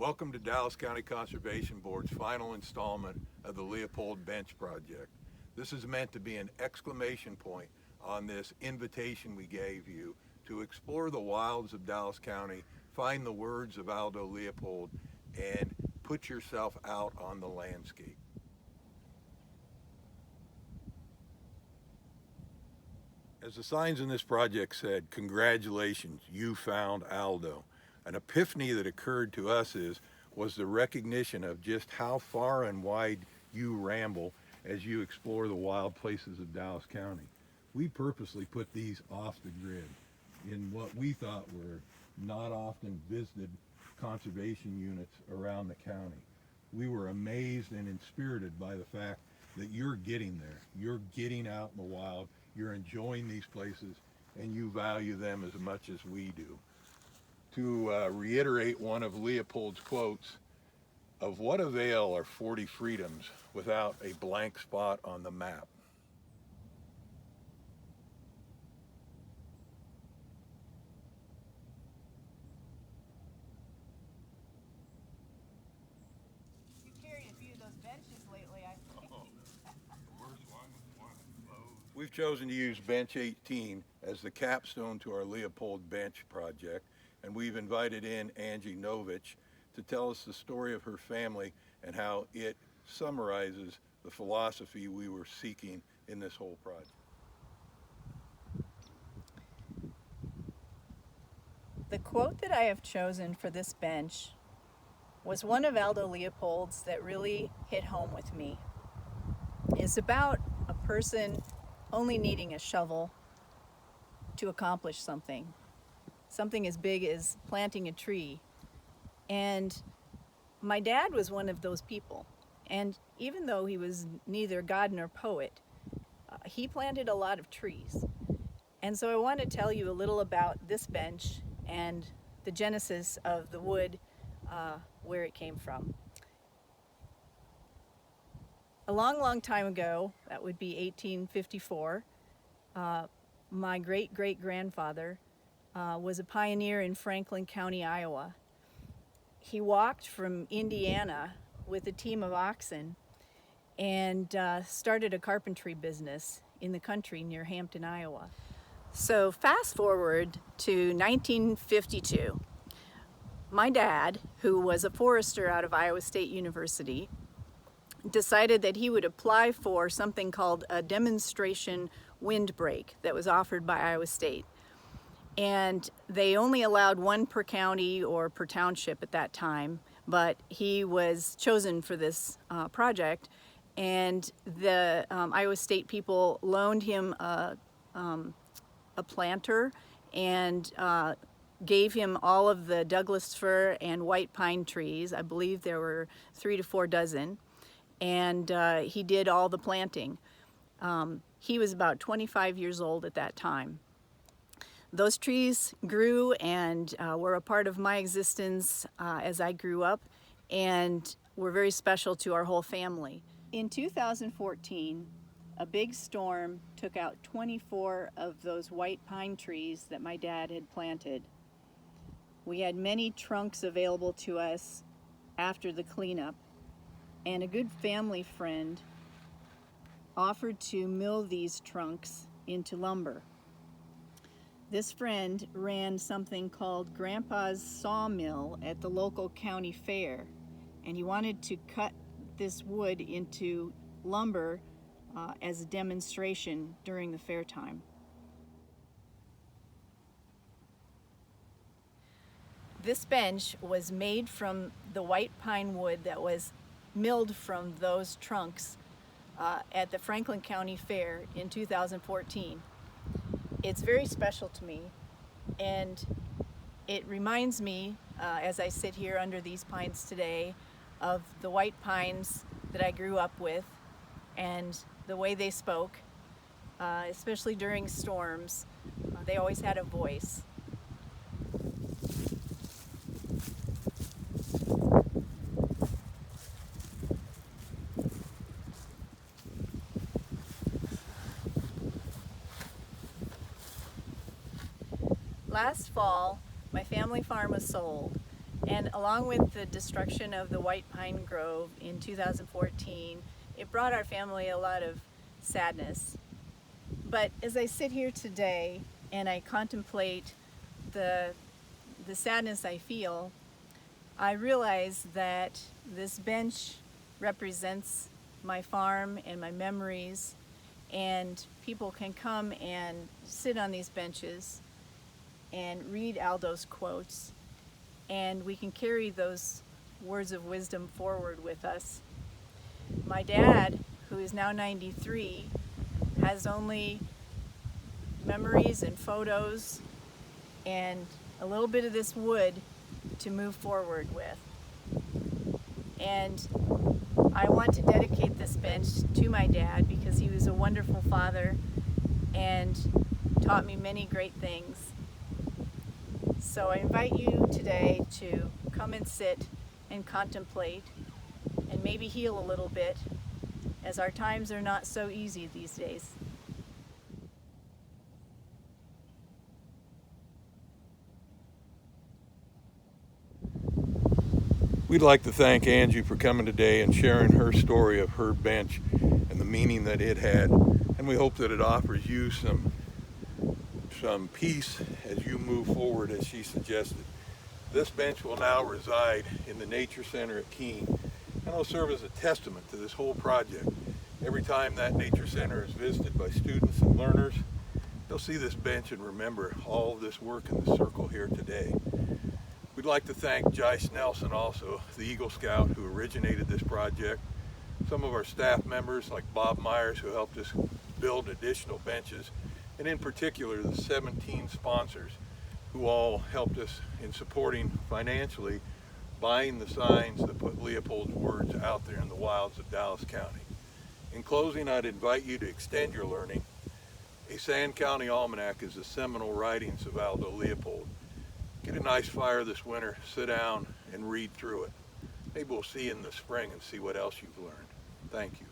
Welcome to Dallas County Conservation Board's final installment of the Leopold Bench Project. This is meant to be an exclamation point on this invitation we gave you to explore the wilds of Dallas County, find the words of Aldo Leopold, and put yourself out on the landscape. As the signs in this project said, congratulations, you found Aldo. An epiphany that occurred to us was the recognition of just how far and wide you ramble as you explore the wild places of Dallas County. We purposely put these off the grid in what we thought were not often visited conservation units around the county. We were amazed and inspirited by the fact that you're getting there. You're getting out in the wild, you're enjoying these places, and you value them as much as we do. To reiterate one of Leopold's quotes, of what avail are 40 freedoms without a blank spot on the map? You carried a few of those benches lately, I think. We've chosen to use Bench 18 as the capstone to our Leopold Bench project, and we've invited in Angie Nowysz to tell us the story of her family and how it summarizes the philosophy we were seeking in this whole project. The quote that I have chosen for this bench was one of Aldo Leopold's that really hit home with me. It's about a person only needing a shovel to accomplish something as big as planting a tree. And my dad was one of those people. And even though he was neither God nor poet, he planted a lot of trees. And so I want to tell you a little about this bench and the genesis of the wood, where it came from. A long time ago, that would be 1854, my great-great-grandfather was a pioneer in Franklin County, Iowa. He walked from Indiana with a team of oxen and started a carpentry business in the country near Hampton, Iowa. So fast forward to 1952. My dad, who was a forester out of Iowa State University, decided that he would apply for something called a demonstration windbreak that was offered by Iowa State. And they only allowed one per county or per township at that time, but he was chosen for this project, and the Iowa State people loaned him a planter and gave him all of the Douglas fir and white pine trees. I believe there were 3 to 4 dozen, and he did all the planting. He was about 25 years old at that time. Those trees grew and were a part of my existence as I grew up, and were very special to our whole family. In 2014, a big storm took out 24 of those white pine trees that my dad had planted. We had many trunks available to us after the cleanup, and a good family friend offered to mill these trunks into lumber. This friend ran something called Grandpa's Sawmill at the local county fair, and he wanted to cut this wood into lumber as a demonstration during the fair time. This bench was made from the white pine wood that was milled from those trunks at the Franklin County Fair in 2014. It's very special to me, and it reminds me, as I sit here under these pines today, of the white pines that I grew up with and the way they spoke, especially during storms. They always had a voice. Last fall, my family farm was sold, And along with the destruction of the White Pine Grove in 2014, it brought our family a lot of sadness. But as I sit here today and I contemplate the sadness I feel, I realize that this bench represents my farm and my memories, and people can come and sit on these benches and read Aldo's quotes, and we can carry those words of wisdom forward with us. My dad, who is now 93, has only memories and photos and a little bit of this wood to move forward with. And I want to dedicate this bench to my dad because he was a wonderful father and taught me many great things. So I invite you today to come and sit and contemplate and maybe heal a little bit, as our times are not so easy these days. We'd like to thank Angie for coming today and sharing her story of her bench and the meaning that it had. And we hope that it offers you some peace as you move forward, as she suggested. This bench will now reside in the Nature Center at Keene, and it'll serve as a testament to this whole project. Every time that Nature Center is visited by students and learners, they'll see this bench and remember all of this work in the circle here today. We'd like to thank Jice Nelson also, the Eagle Scout who originated this project, some of our staff members like Bob Myers who helped us build additional benches, and in particular the 17 sponsors who all helped us in supporting financially buying the signs that put Leopold's words out there in the wilds of Dallas County. In closing, I'd invite you to extend your learning. A Sand County Almanac is the seminal writings of Aldo Leopold. Get a nice fire this winter, sit down and read through it. Maybe we'll see you in the spring and see what else you've learned. Thank you.